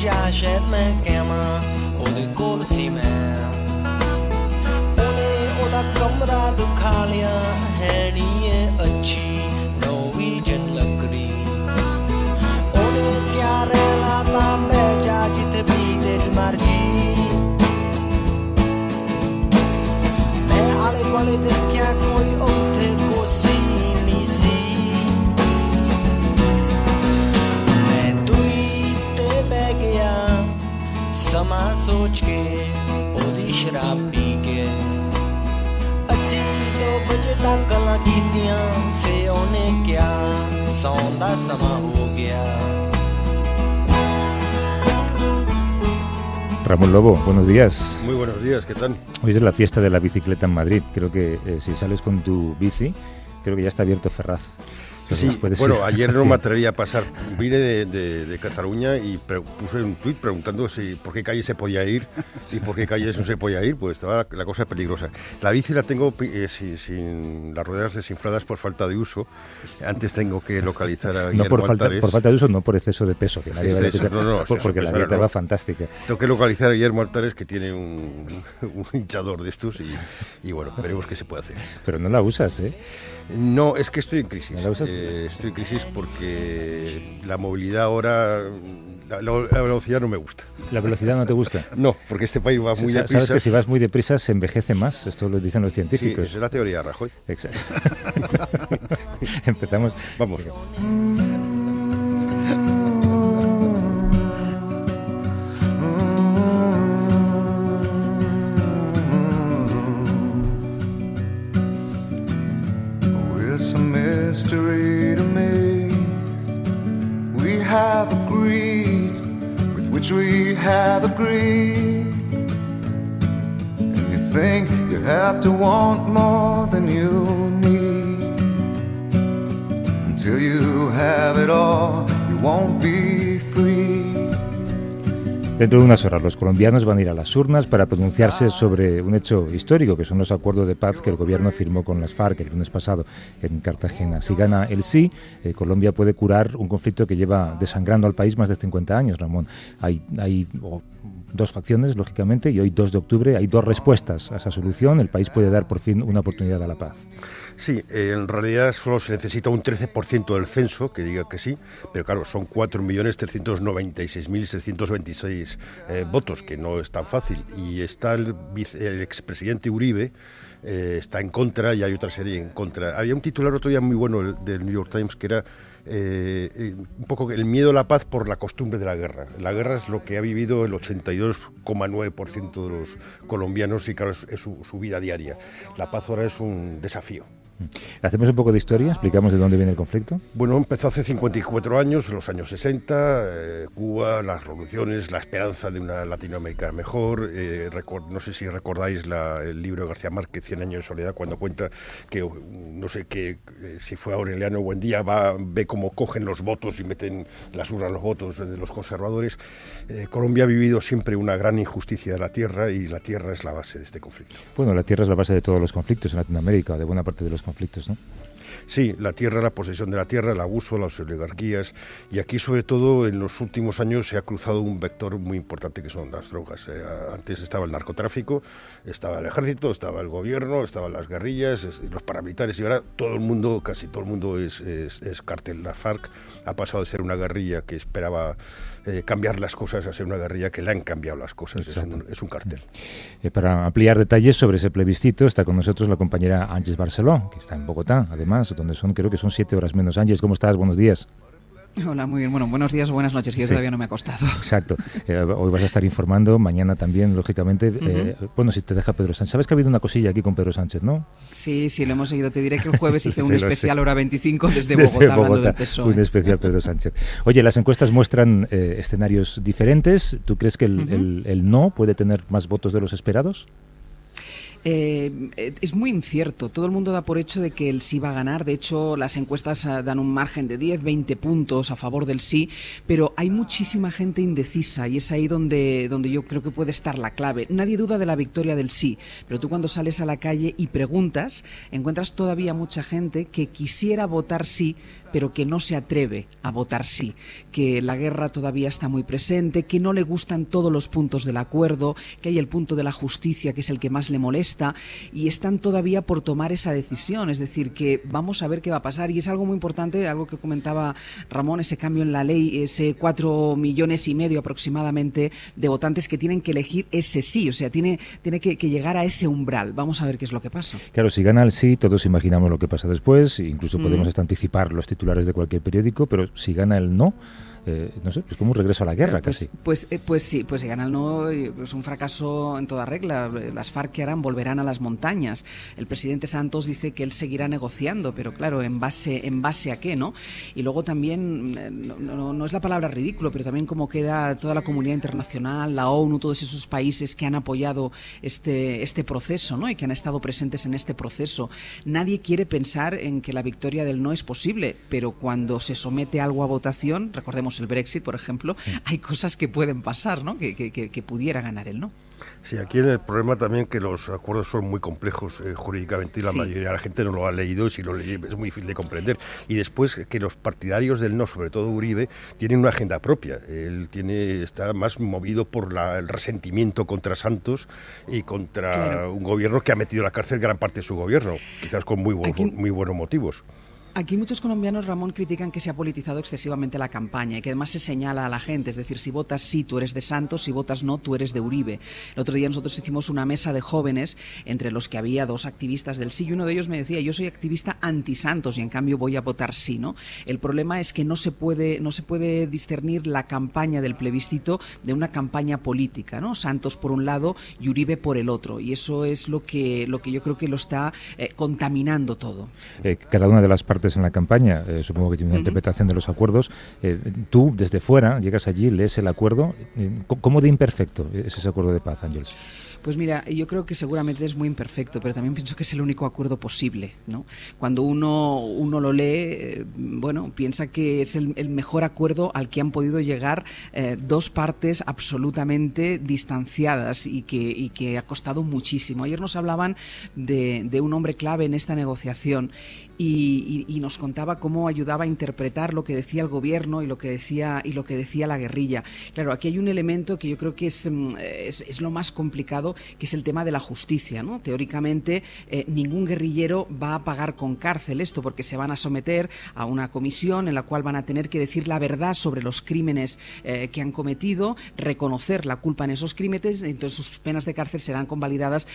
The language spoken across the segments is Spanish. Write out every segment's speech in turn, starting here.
ਜਾ ਸ਼ਾਇਦ ਮੈਂ ਕਹਿਵਾਂ ਉਹਦੇ ਕੋਲ ਸੀ ਮੈਂ ਉਹਨੇ ਉਹਦਾ ਕਮਰਾ ਦਿਖਾ ਲਿਆ ਹੈ ਨੀ ਇਹ ਅੱਛੀ ਨੋਰਵੀਜਨ ਲੱਕੜੀ ਉਹਨੇ ਕਿਹਾ ਰਹਿਣਾ ਤਾਂ ਬਹਿ ਜਾ ਜਿੱਥੇ ਵੀ ਤੇਰੀ ਮਰਜ਼ੀ ਮੈਂ ਆਲੇ ਦੁਆਲੇ ਦੇਖਿਆ ਕੋਈ ਉੱਥੇ ਕੋਸੀ ਨਹੀਂ ਸੀ ਮੈਂ ਦੂਈ ਤੇ ਬਹਿ ਗਿਆ ਸਮਾਂ ਸੋਚ ਕੇ ਉਹਦੀ ਸ਼ਰਾਬ ਪੀ ਕੇ ਅਸੀਂ 2 ਵਜੇ ਤੱਕ ਗੱਲਾਂ ਕੀਤੀਆਂ ਫੇ ਉਹਨੇ ਕਿਹਾ ਸੌਣ ਦਾ ਸਮਾਂ ਹੋ ਗਿਆ Ramón Lobo, buenos días. Muy buenos días, ¿qué tal? Hoy es la fiesta de la bicicleta en Madrid. Creo que si sales con tu bici, creo que ya está abierto Ferraz. Sí, bueno, ayer no me atreví a pasar. Vine de Cataluña y puse un tuit preguntando por qué calles se podía ir y por qué calles no se podía ir, pues estaba la cosa peligrosa. La bici la tengo sin las ruedas desinfladas por falta de uso. Antes tengo que localizar a Guillermo Altares. Por falta de uso, no por exceso de peso. Que nadie porque la dieta va fantástica. Tengo que localizar a Guillermo Altares, que tiene un hinchador de estos y bueno, veremos qué se puede hacer. Pero no la usas, ¿eh? No, es que estoy en crisis. ¿No la usas? Estoy en crisis porque la movilidad ahora, la velocidad no me gusta. ¿La velocidad no te gusta? No, porque este país va muy deprisa. Sabes que si vas muy deprisa se envejece más, esto lo dicen los científicos. Sí, es la teoría de Rajoy. Exacto. Empezamos. Vamos. Mystery to me. We have agreed with which we have agreed. And you think you have to want more than you need. Until you have it all, you won't be free. Dentro de unas horas los colombianos van a ir a las urnas para pronunciarse sobre un hecho histórico, que son los acuerdos de paz que el gobierno firmó con las FARC el lunes pasado en Cartagena. Si gana el sí, Colombia puede curar un conflicto que lleva desangrando al país más de 50 años, Ramón. Hay dos facciones, lógicamente, y hoy 2 de octubre hay 2 respuestas a esa solución. El país puede dar por fin una oportunidad a la paz. Sí, en realidad solo se necesita un 13% del censo que diga que sí, pero claro, son 4.396.626 votos, que no es tan fácil. Y está el expresidente Uribe, está en contra, y hay otra serie en contra. Había un titular otro día muy bueno del New York Times que era un poco el miedo a la paz por la costumbre de la guerra. La guerra es lo que ha vivido el 82,9% de los colombianos y claro, es su vida diaria. La paz ahora es un desafío. ¿Hacemos un poco de historia? ¿Explicamos de dónde viene el conflicto? Bueno, empezó hace 54 años, en los años 60, Cuba, las revoluciones, la esperanza de una Latinoamérica mejor. No sé si recordáis el libro de García Márquez, 100 años de soledad, cuando cuenta que, no sé qué, si fue Aureliano Buendía, ve cómo cogen los votos y meten las urnas los votos de los conservadores. Colombia ha vivido siempre una gran injusticia de la tierra y la tierra es la base de este conflicto. Bueno, la tierra es la base de todos los conflictos en Latinoamérica, de buena parte de los conflictos, ¿no? Sí, la tierra, la posesión de la tierra, el abuso, las oligarquías, y aquí sobre todo en los últimos años se ha cruzado un vector muy importante que son las drogas. Antes estaba el narcotráfico, estaba el ejército, estaba el gobierno, estaban las guerrillas, los paramilitares, y ahora todo el mundo, casi todo el mundo es cártel. La FARC ha pasado de ser una guerrilla que esperaba cambiar las cosas a ser una guerrilla que le han cambiado las cosas. Es un cartel. Para ampliar detalles sobre ese plebiscito está con nosotros la compañera Ángeles Barceló, que está en Bogotá, además, donde creo que son 7 horas menos. Ángeles, ¿cómo estás? Buenos días. Hola, muy bien. Bueno, buenos días, buenas noches, que yo todavía no me he acostado. Exacto. Hoy vas a estar informando, mañana también, lógicamente. Bueno, si te deja Pedro Sánchez. ¿Sabes que ha habido una cosilla aquí con Pedro Sánchez, no? Sí, lo hemos seguido. Te diré que el jueves hice un especial hora 25 desde Bogotá, hablando del PSOE. Un especial Pedro Sánchez. Oye, las encuestas muestran escenarios diferentes. ¿Tú crees que el no puede tener más votos de los esperados? Es muy incierto. Todo el mundo da por hecho de que el sí va a ganar. De hecho, las encuestas dan un margen de 10, 20 puntos a favor del sí, pero hay muchísima gente indecisa y es ahí donde yo creo que puede estar la clave. Nadie duda de la victoria del sí, pero tú cuando sales a la calle y preguntas, encuentras todavía mucha gente que quisiera votar sí, pero que no se atreve a votar sí, que la guerra todavía está muy presente, que no le gustan todos los puntos del acuerdo, que hay el punto de la justicia que es el que más le molesta y están todavía por tomar esa decisión, es decir, que vamos a ver qué va a pasar y es algo muy importante, algo que comentaba Ramón, ese cambio en la ley, ese 4,5 millones aproximadamente de votantes que tienen que elegir ese sí, o sea, tiene que llegar a ese umbral, vamos a ver qué es lo que pasa. Claro, si gana el sí, todos imaginamos lo que pasa después, incluso podemos hasta anticipar los titulares de cualquier periódico, pero si gana el no, no sé, pues como un regreso a la guerra casi. Pues sí, pues si gana el no es un fracaso en toda regla. Las FARC que harán volverán a las montañas. El presidente Santos dice que él seguirá negociando, pero claro, ¿en base a qué, no? Y luego también, no es la palabra ridículo, pero también cómo queda toda la comunidad internacional, la ONU, todos esos países que han apoyado este proceso, ¿no? Y que han estado presentes en este proceso. Nadie quiere pensar en que la victoria del no es posible, pero cuando se somete algo a votación, recordemos el Brexit, por ejemplo, hay cosas que pueden pasar, ¿no? Que pudiera ganar el no. Sí, aquí el problema también que los acuerdos son muy complejos jurídicamente y la mayoría de la gente no lo ha leído y si lo lee es muy difícil de comprender. Y después que los partidarios del no, sobre todo Uribe, tienen una agenda propia. Él está más movido por el resentimiento contra Santos y contra un gobierno que ha metido a la cárcel gran parte de su gobierno, quizás con muy buenos motivos. Aquí muchos colombianos, Ramón, critican que se ha politizado excesivamente la campaña y que además se señala a la gente, es decir, si votas sí, tú eres de Santos, si votas no, tú eres de Uribe. El otro día nosotros hicimos una mesa de jóvenes entre los que había 2 activistas del sí y uno de ellos me decía, yo soy activista anti-Santos y en cambio voy a votar sí, ¿no? El problema es que no se puede discernir la campaña del plebiscito de una campaña política, ¿no? Santos por un lado y Uribe por el otro, y eso es lo que yo creo que lo está contaminando todo. Cada una de las partes en la campaña, supongo que tiene una interpretación de los acuerdos. Tú, desde fuera, llegas allí, lees el acuerdo. ¿Cómo de imperfecto es ese acuerdo de paz, Ángeles? Pues mira, yo creo que seguramente es muy imperfecto, pero también pienso que es el único acuerdo posible, ¿no? Cuando uno lo lee, piensa que es el mejor acuerdo al que han podido llegar 2 partes absolutamente distanciadas y que ha costado muchísimo. Ayer nos hablaban de un hombre clave en esta negociación y nos contaba cómo ayudaba a interpretar lo que decía el gobierno y lo que decía la guerrilla. Claro, aquí hay un elemento que yo creo que es lo más complicado, que es el tema de la justicia, ¿no? Teóricamente, ningún guerrillero va a pagar con cárcel esto, porque se van a someter a una comisión en la cual van a tener que decir la verdad sobre los crímenes que han cometido, reconocer la culpa en esos crímenes, entonces sus penas de cárcel serán convalidadas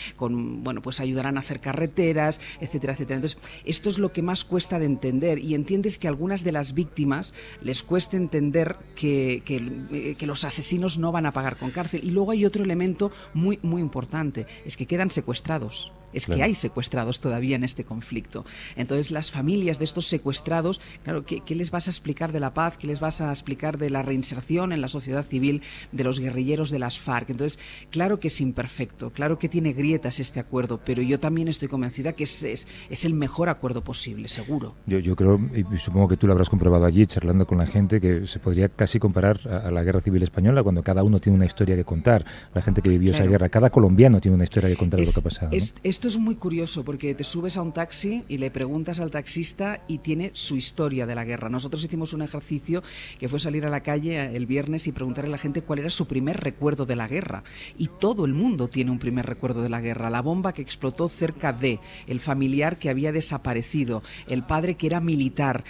pues ayudarán a hacer carreteras, etcétera, etcétera. Entonces, esto es lo que más cuesta de entender, y entiendes que a algunas de las víctimas les cuesta entender que los asesinos no van a pagar con cárcel. Y luego hay otro elemento muy, muy importante, es que quedan secuestrados. Es que hay secuestrados todavía en este conflicto. Entonces, las familias de estos secuestrados, claro, ¿qué les vas a explicar de la paz? ¿Qué les vas a explicar de la reinserción en la sociedad civil de los guerrilleros de las FARC? Entonces, claro que es imperfecto, claro que tiene grietas este acuerdo, pero yo también estoy convencida que es el mejor acuerdo posible, seguro. Yo creo, y supongo que tú lo habrás comprobado allí, charlando con la gente, que se podría casi comparar a la Guerra Civil Española, cuando cada uno tiene una historia que contar. La gente que vivió esa guerra, cada colombiano tiene una historia que contar de lo que ha pasado, ¿no? Esto es muy curioso porque te subes a un taxi y le preguntas al taxista y tiene su historia de la guerra. Nosotros hicimos un ejercicio que fue salir a la calle el viernes y preguntarle a la gente cuál era su primer recuerdo de la guerra. Y todo el mundo tiene un primer recuerdo de la guerra. La bomba que explotó cerca de, el familiar que había desaparecido, el padre que era militar.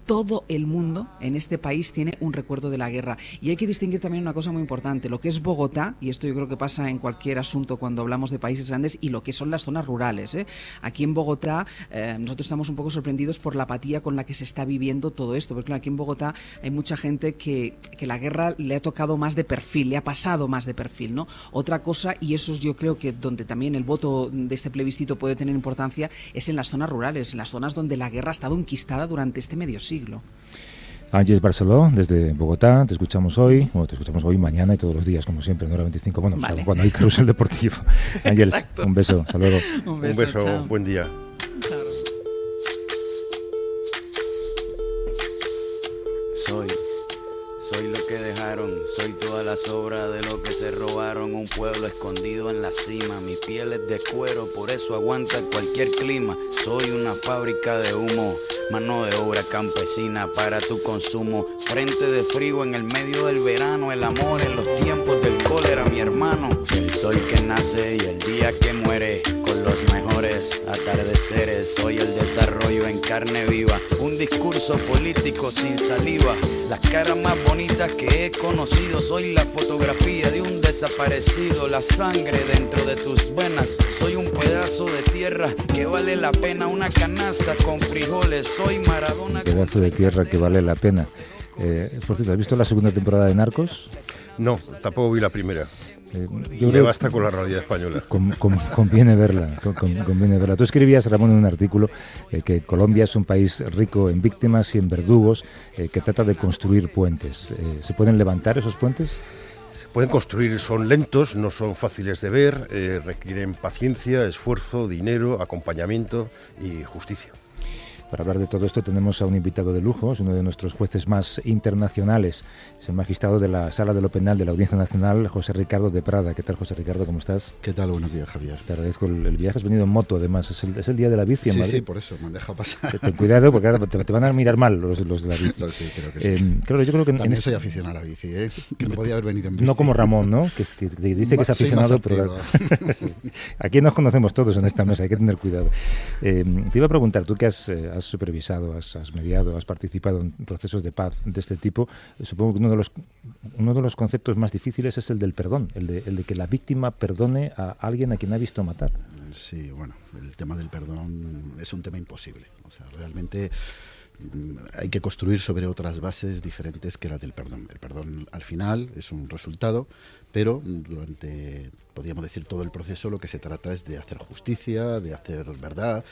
Todo el mundo en este país tiene un recuerdo de la guerra. Y hay que distinguir también una cosa muy importante, lo que es Bogotá, y esto yo creo que pasa en cualquier asunto cuando hablamos de países grandes, y lo que son las zonas rurales. Aquí en Bogotá nosotros estamos un poco sorprendidos por la apatía con la que se está viviendo todo esto, porque claro, aquí en Bogotá hay mucha gente que la guerra le ha tocado más de perfil, le ha pasado más de perfil, ¿no? Otra cosa, y eso es yo creo que donde también el voto de este plebiscito puede tener importancia, es en las zonas rurales, en las zonas donde la guerra ha estado enquistada durante este medio siglo. Ángeles Barceló, desde Bogotá, te escuchamos hoy, mañana y todos los días, como siempre, en hora 25, bueno, vale. O sea, cuando hay carrusel deportivo. Ángeles, un beso, hasta luego. Un beso, buen día. Soy lo que dejaron, soy toda la sobra de lo que se robaron. Un pueblo escondido en la cima, mi piel es de cuero, por eso aguanta cualquier clima. Soy una fábrica de humo, mano de obra campesina para tu consumo. Frente de frío en el medio del verano, el amor en los tiempos del cólera, mi hermano. El sol que nace y el día que muere, con los mejores atardeceres. Soy el desarrollo en carne viva, un discurso político sin saliva. Las caras más bonitas que he conocido, soy la fotografía de un desaparecido. La sangre dentro de tus venas, soy un pedazo de tierra que vale la pena. Una canasta con frijoles, soy Maradona. Un pedazo de tierra que vale la pena. Por cierto, ¿has visto la segunda temporada de Narcos? No, tampoco vi la primera. Yo me basta con la realidad española. Conviene verla, conviene verla. Tú escribías, Ramón, en un artículo que Colombia es un país rico en víctimas y en verdugos, que trata de construir puentes. ¿Se pueden levantar esos puentes? Se pueden construir, son lentos, no son fáciles de ver, requieren paciencia, esfuerzo, dinero, acompañamiento y justicia. Para hablar de todo esto tenemos a un invitado de lujo, es uno de nuestros jueces más internacionales, es el magistrado de la Sala de lo Penal de la Audiencia Nacional, José Ricardo de Prada. ¿Qué tal, José Ricardo? ¿Cómo estás? ¿Qué tal? Buenos días, Javier. Te agradezco el viaje, has venido en moto además, es el día de la bici en Madrid. Sí, por eso, me han dejado pasar. Ten cuidado porque ahora te van a mirar mal los de la bici. Sí, creo que sí. Claro, yo creo que también soy aficionado a la bici, que no podía haber venido en bici. No como Ramón, ¿no? Que dice que es aficionado, pero aquí nos conocemos todos en esta mesa, hay que tener cuidado. Te iba a preguntar, tú que has supervisado, has mediado, has participado en procesos de paz de este tipo, supongo que uno de los conceptos más difíciles es el del perdón, el de que la víctima perdone a alguien a quien ha visto matar. Sí, bueno, el tema del perdón es un tema imposible. O sea, realmente hay que construir sobre otras bases diferentes que las del perdón. El perdón al final es un resultado, pero durante, podríamos decir, todo el proceso lo que se trata es de hacer justicia, de hacer verdad,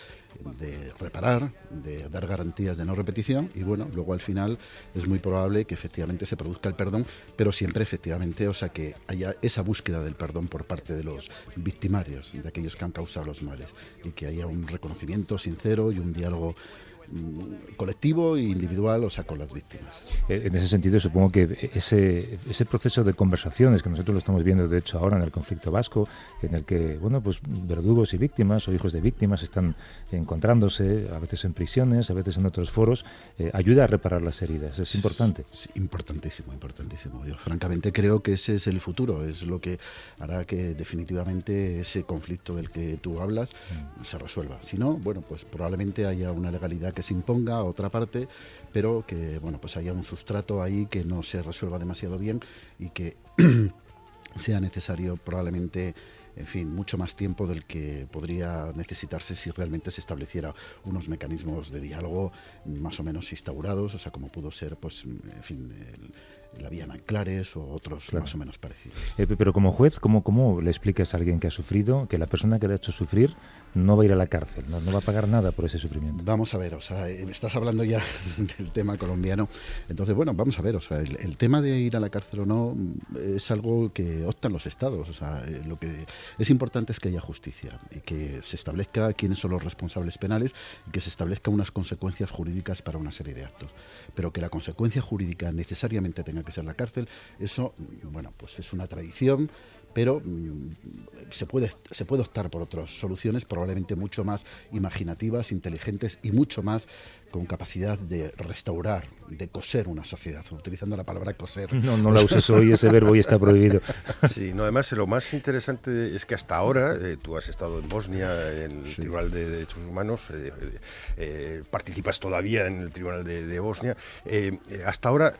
de reparar, de dar garantías de no repetición y bueno, luego al final es muy probable que efectivamente se produzca el perdón, pero siempre efectivamente, o sea, que haya esa búsqueda del perdón por parte de los victimarios, de aquellos que han causado los males y que haya un reconocimiento sincero y un diálogo colectivo e individual, o sea, con las víctimas. En ese sentido, supongo que ese proceso de conversaciones que nosotros lo estamos viendo, de hecho, ahora en el conflicto vasco, en el que, bueno, pues verdugos y víctimas o hijos de víctimas están encontrándose, a veces en prisiones, a veces en otros foros, ayuda a reparar las heridas. Es importante. Sí, importantísimo, importantísimo. Yo francamente creo que ese es el futuro, es lo que hará que definitivamente ese conflicto del que tú hablas se resuelva. Si no, bueno, pues probablemente haya una legalidad que se imponga a otra parte, pero que bueno, pues haya un sustrato ahí que no se resuelva demasiado bien y que sea necesario probablemente, en fin, mucho más tiempo del que podría necesitarse si realmente se estableciera unos mecanismos de diálogo más o menos instaurados, o sea, como pudo ser, pues, en fin, la vía Nanclares o otros claro. Más o menos parecidos. Pero como juez, ¿cómo le explicas a alguien que ha sufrido que la persona que le ha hecho sufrir no va a ir a la cárcel, no va a pagar nada por ese sufrimiento? Vamos a ver, o sea, estás hablando ya del tema colombiano, entonces bueno, vamos a ver, o sea, el tema de ir a la cárcel o no es algo que optan los estados, o sea, lo que es importante es que haya justicia y que se establezca quiénes son los responsables penales y que se establezca unas consecuencias jurídicas para una serie de actos, pero que la consecuencia jurídica necesariamente tenga que ser la cárcel, eso, bueno, pues es una tradición, pero se puede optar por otras soluciones probablemente mucho más imaginativas, inteligentes y mucho más con capacidad de restaurar, de coser una sociedad, utilizando la palabra coser. No la uses hoy, ese verbo hoy está prohibido. Sí, no, además lo más interesante es que hasta ahora, tú has estado en Bosnia, en el Tribunal de Derechos Humanos, participas todavía en el Tribunal de Bosnia, hasta ahora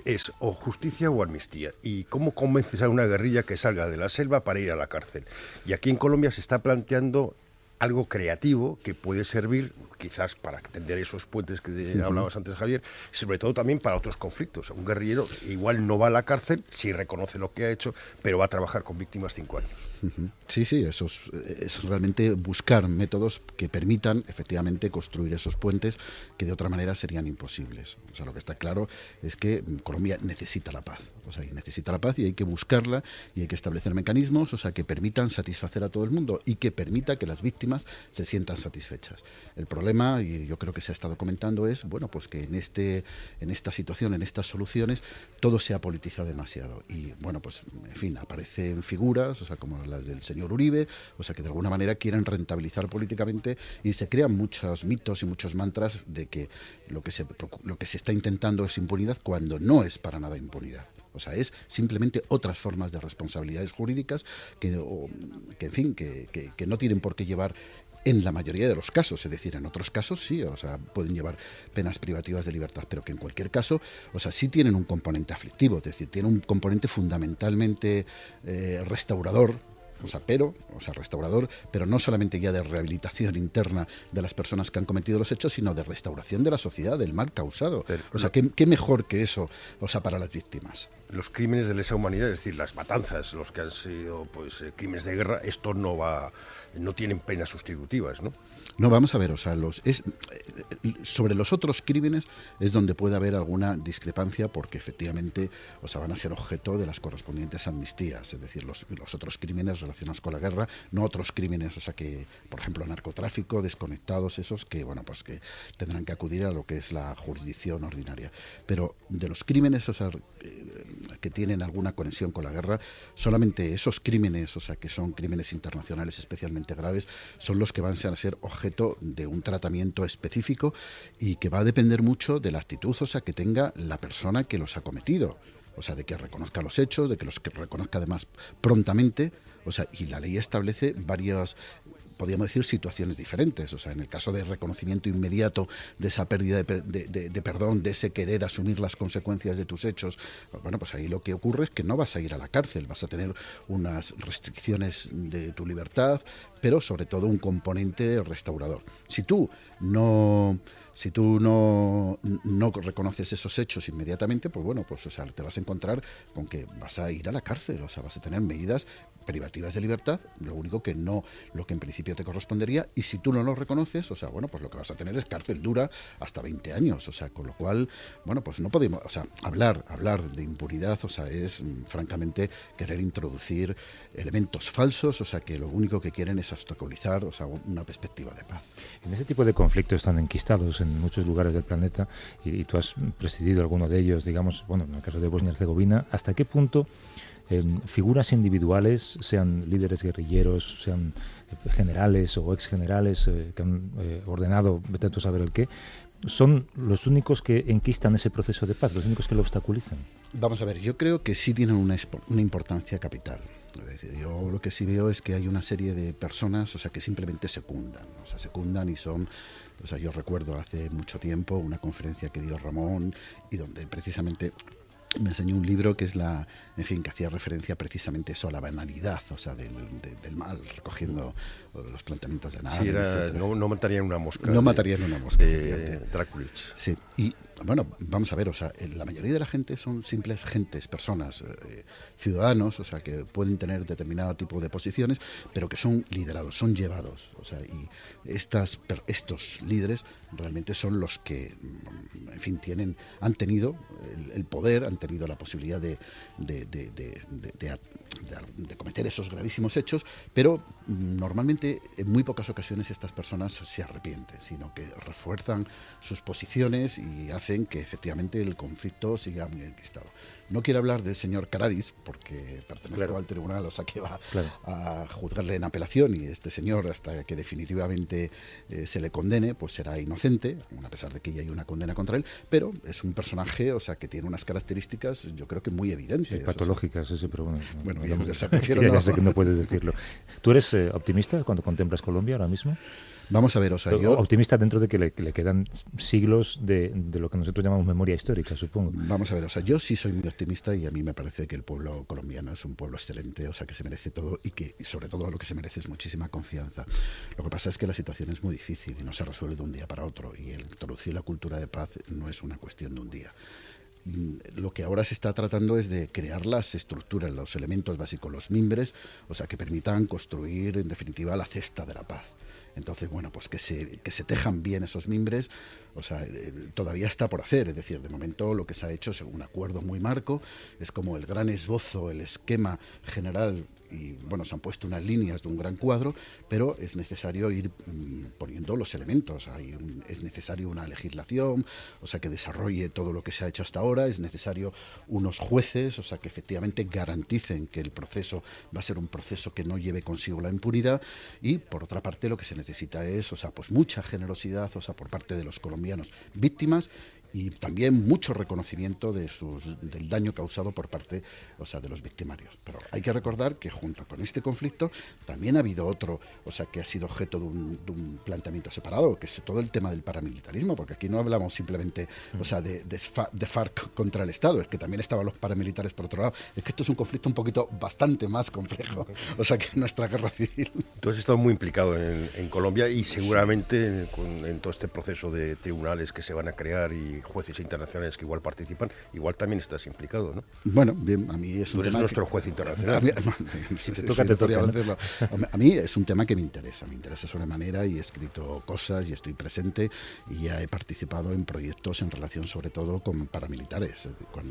es o justicia o amnistía. ¿Y cómo convences a una guerrilla que salga de la selva para ir a la cárcel? Y aquí en Colombia se está planteando algo creativo que puede servir quizás para tender esos puentes que hablabas antes, Javier, y sobre todo también para otros conflictos. Un guerrillero igual no va a la cárcel, sí reconoce lo que ha hecho, pero va a trabajar con víctimas 5 años. Sí, eso es realmente buscar métodos que permitan efectivamente construir esos puentes que de otra manera serían imposibles. O sea, lo que está claro es que Colombia necesita la paz. O sea, y necesita la paz y hay que buscarla y hay que establecer mecanismos, o sea, que permitan satisfacer a todo el mundo y que permita que las víctimas se sientan satisfechas. El problema, y yo creo que se ha estado comentando, es, bueno, pues que en esta situación, en estas soluciones, todo se ha politizado demasiado. Y, bueno, pues, en fin, aparecen figuras, o sea, como las del señor Uribe, o sea, que de alguna manera quieren rentabilizar políticamente y se crean muchos mitos y muchos mantras de que lo que se está intentando es impunidad cuando no es para nada impunidad. O sea, es simplemente otras formas de responsabilidades jurídicas que no tienen por qué llevar en la mayoría de los casos, es decir, en otros casos sí, o sea, pueden llevar penas privativas de libertad, pero que en cualquier caso, o sea, sí tienen un componente aflictivo, es decir, tienen un componente fundamentalmente restaurador. Restaurador, pero no solamente ya de rehabilitación interna de las personas que han cometido los hechos, sino de restauración de la sociedad, del mal causado. O sea, ¿qué mejor que eso, o sea, para las víctimas? Los crímenes de lesa humanidad, es decir, las matanzas, los que han sido pues crímenes de guerra, esto no tienen penas sustitutivas, ¿no? No, vamos a ver, o sea, sobre los otros crímenes es donde puede haber alguna discrepancia porque efectivamente, o sea, van a ser objeto de las correspondientes amnistías, es decir, los otros crímenes relacionados con la guerra, no otros crímenes, o sea, que, por ejemplo, narcotráfico, desconectados, esos que, bueno, pues que tendrán que acudir a lo que es la jurisdicción ordinaria. Pero de los crímenes, o sea, que tienen alguna conexión con la guerra, solamente esos crímenes, o sea, que son crímenes internacionales especialmente graves, son los que van a ser objeto de un tratamiento específico y que va a depender mucho de la actitud, o sea, que tenga la persona que los ha cometido. O sea, de que reconozca los hechos, de que los reconozca además prontamente, o sea, y la ley establece varias, podríamos decir, situaciones diferentes. O sea, en el caso de reconocimiento inmediato de esa pérdida de perdón, de ese querer asumir las consecuencias de tus hechos, bueno, pues ahí lo que ocurre es que no vas a ir a la cárcel, vas a tener unas restricciones de tu libertad, pero sobre todo un componente restaurador. Si tú no reconoces esos hechos inmediatamente, pues bueno, pues o sea, te vas a encontrar con que vas a ir a la cárcel, o sea, vas a tener medidas privativas de libertad, lo que en principio te correspondería, y si tú no lo reconoces, o sea, bueno, pues lo que vas a tener es cárcel dura hasta 20 años, o sea, con lo cual, bueno, pues no podemos, o sea, hablar de impunidad, o sea, es francamente querer introducir elementos falsos, o sea, que lo único que quieren es obstaculizar, o sea, una perspectiva de paz. En ese tipo de conflictos tan enquistados en muchos lugares del planeta, y tú has presidido alguno de ellos, digamos, bueno, en el caso de Bosnia y Herzegovina, ¿hasta qué punto figuras individuales, sean líderes guerrilleros, sean generales o exgenerales que han ordenado, vete tú a saber el qué, son los únicos que enquistan ese proceso de paz, los únicos que lo obstaculizan? Vamos a ver, yo creo que sí tienen una importancia capital. Es decir, yo lo que sí veo es que hay una serie de personas, o sea, que simplemente secundan y son, o sea, yo recuerdo hace mucho tiempo una conferencia que dio Ramón y donde precisamente me enseñó un libro que es que hacía referencia precisamente eso, a la banalidad, o sea, del mal, recogiendo los planteamientos de Nahum. Sí, no matarían una mosca. No matarían una mosca. De Draculich. Sí, y bueno, vamos a ver, o sea, la mayoría de la gente son simples gentes, personas, ciudadanos, o sea, que pueden tener determinado tipo de posiciones, pero que son liderados, son llevados, o sea, y estos líderes realmente son los que, en fin, han tenido el poder, han tenido la posibilidad de cometer esos gravísimos hechos, pero normalmente en muy pocas ocasiones estas personas se arrepienten, sino que refuerzan sus posiciones y hacen que efectivamente el conflicto siga muy enquistado. No quiero hablar del señor Karadis porque pertenezco al tribunal, o sea que va a juzgarle en apelación, y este señor, hasta que definitivamente se le condene, pues será inocente, a pesar de que ya hay una condena contra él, pero es un personaje, o sea, que tiene unas características, yo creo que muy evidentes. Sí, patológicas, ese, pero bueno. Bueno, también. O sea, prefiero ya no. sé que no puedes decirlo. ¿Tú eres optimista cuando contemplas Colombia ahora mismo? Vamos a ver, o sea, yo... Optimista dentro de que le quedan siglos de lo que nosotros llamamos memoria histórica, supongo. Vamos a ver, o sea, yo sí soy muy optimista y a mí me parece que el pueblo colombiano es un pueblo excelente, o sea, que se merece todo y que sobre todo lo que se merece es muchísima confianza. Lo que pasa es que la situación es muy difícil y no se resuelve de un día para otro, y el introducir la cultura de paz no es una cuestión de un día. Lo que ahora se está tratando es de crear las estructuras, los elementos básicos, los mimbres, o sea, que permitan construir en definitiva la cesta de la paz. Entonces, bueno, pues que se tejan bien esos mimbres, o sea, todavía está por hacer. Es decir, de momento lo que se ha hecho es un acuerdo muy marco, es como el gran esbozo, el esquema general, y bueno, se han puesto unas líneas de un gran cuadro, pero es necesario ir poniendo los elementos. Es necesario una legislación, o sea, que desarrolle todo lo que se ha hecho hasta ahora, es necesario unos jueces, o sea, que efectivamente garanticen que el proceso va a ser un proceso que no lleve consigo la impunidad, y por otra parte lo que se necesita es, o sea, pues mucha generosidad, o sea, por parte de los colombianos víctimas, y también mucho reconocimiento del daño causado por parte, o sea, de los victimarios. Pero hay que recordar que junto con este conflicto también ha habido otro, o sea, que ha sido objeto de un planteamiento separado, que es todo el tema del paramilitarismo, porque aquí no hablamos simplemente, o sea, de FARC contra el Estado, es que también estaban los paramilitares por otro lado. Es que esto es un conflicto un poquito bastante más complejo, o sea, que nuestra guerra civil. Tú has estado muy implicado en Colombia y seguramente en todo este proceso de tribunales que se van a crear y jueces internacionales que igual participan, igual también estás implicado, ¿no? Bueno, bien, a mí es un tema... Tú eres nuestro juez internacional. Te toca, ¿no? A mí es un tema que me interesa sobremanera, y he escrito cosas y estoy presente y ya he participado en proyectos en relación sobre todo con paramilitares,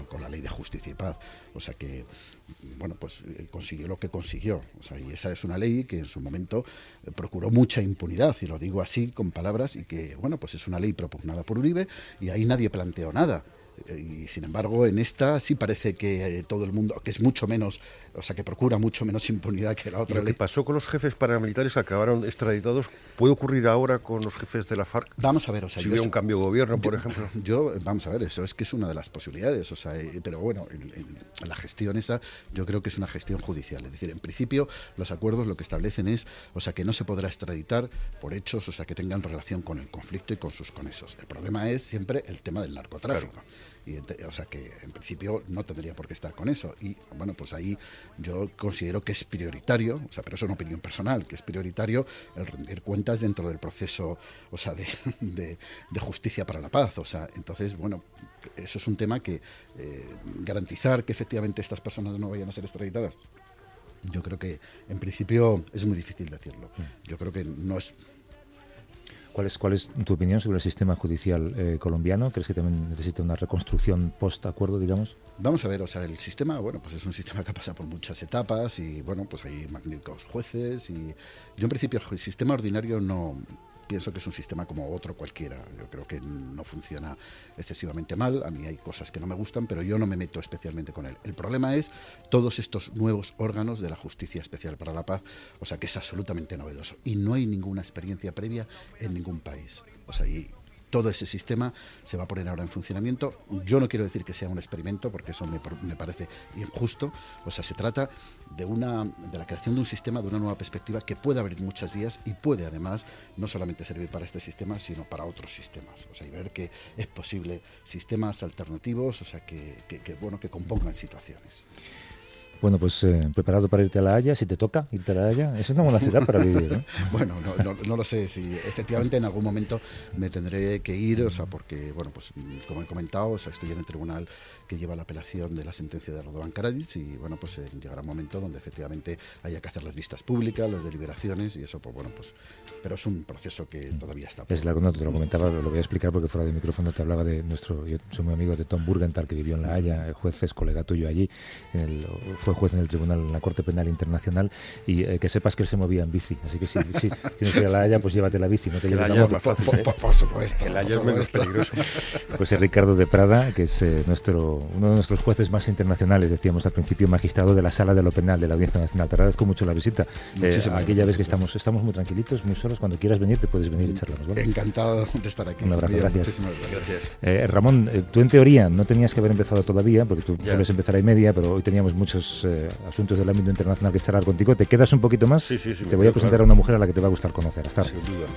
con la ley de justicia y paz. O sea que, bueno, pues consiguió lo que consiguió. O sea, y esa es una ley que en su momento procuró mucha impunidad, y lo digo así con palabras, y que, bueno, pues es una ley propugnada por Uribe y ahí nadie planteó nada. Y sin embargo en esta sí parece que todo el mundo, que es mucho menos, o sea, que procura mucho menos impunidad que la otra ley. Lo que pasó con los jefes paramilitares, acabaron extraditados, ¿puede ocurrir ahora con los jefes de la FARC? Vamos a ver, o sea, si hubiera un cambio de gobierno, por ejemplo. Vamos a ver, eso es que es una de las posibilidades, o sea, pero bueno, la gestión esa yo creo que es una gestión judicial. Es decir, en principio los acuerdos lo que establecen es, o sea, que no se podrá extraditar por hechos, o sea, que tengan relación con el conflicto y con sus conexos. El problema es siempre el tema del narcotráfico. Claro. Y, o sea, que en principio no tendría por qué estar con eso. Y bueno, pues ahí yo considero que es prioritario, o sea, pero eso es una opinión personal, que es prioritario el rendir cuentas dentro del proceso, o sea, de justicia para la paz. O sea, entonces, bueno, eso es un tema que garantizar que efectivamente estas personas no vayan a ser extraditadas, yo creo que en principio es muy difícil decirlo. Yo creo que no es... ¿Cuál es tu opinión sobre el sistema judicial colombiano? ¿Crees que también necesita una reconstrucción post-acuerdo, digamos? Vamos a ver, o sea, el sistema, bueno, pues es un sistema que pasa por muchas etapas y, bueno, pues hay magníficos jueces y yo en principio el sistema ordinario no... Pienso que es un sistema como otro cualquiera. Yo creo que no funciona excesivamente mal. A mí hay cosas que no me gustan, pero yo no me meto especialmente con él. El problema es todos estos nuevos órganos de la Justicia Especial para la Paz, o sea, que es absolutamente novedoso. Y no hay ninguna experiencia previa en ningún país. O sea, y todo ese sistema se va a poner ahora en funcionamiento. Yo no quiero decir que sea un experimento, porque eso me parece injusto. O sea, se trata de la creación de un sistema, de una nueva perspectiva que puede abrir muchas vías y puede además no solamente servir para este sistema, sino para otros sistemas. O sea, y ver que es posible sistemas alternativos, o sea, que compongan situaciones. Bueno, pues preparado para irte a La Haya, si te toca irte a La Haya. Es una buena ciudad para vivir, ¿no? Bueno, no lo sé, si efectivamente en algún momento me tendré que ir, o sea, porque, bueno, pues como he comentado, o sea, estoy en el tribunal que lleva la apelación de la sentencia de Radovan Karadzic y, bueno, pues llegará un momento donde efectivamente haya que hacer las vistas públicas, las deliberaciones y eso, pues bueno, pues, pero es un proceso que todavía está. Es la que no te lo comentaba, lo voy a explicar porque fuera de micrófono te hablaba de yo soy muy amigo de Tom Burgenthal, que vivió en La Haya, el juez es colega tuyo allí, fue juez en el tribunal, en la Corte Penal Internacional, y que sepas que él se movía en bici, así que si tienes que ir a La Haya, pues llévate la bici, no te lleves la moto. Por supuesto. El Haya es menos peligroso. Pues Ricardo de Prada, que es uno de nuestros jueces más internacionales, decíamos al principio, magistrado de la Sala de lo Penal de la Audiencia Nacional. Te agradezco mucho la visita. Aquí ya ves que estamos muy tranquilitos, muy solos. Cuando quieras venir, te puedes venir y charlamos, ¿vale? Encantado de estar aquí. Un abrazo, gracias. Muchísimas gracias. Ramón, tú en teoría no tenías que haber empezado todavía, porque tú sueles empezar a 1:30, pero hoy teníamos muchos muchos asuntos del ámbito internacional que charlar contigo. ¿Te quedas un poquito más? Sí, Te voy a presentar a una mujer a la que te va a gustar conocer. Hasta ahora. Sin duda.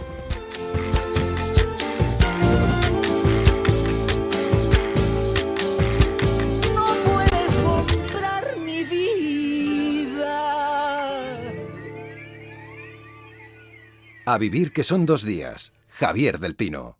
No puedes comprar mi vida. A vivir que son 2 días. Javier del Pino.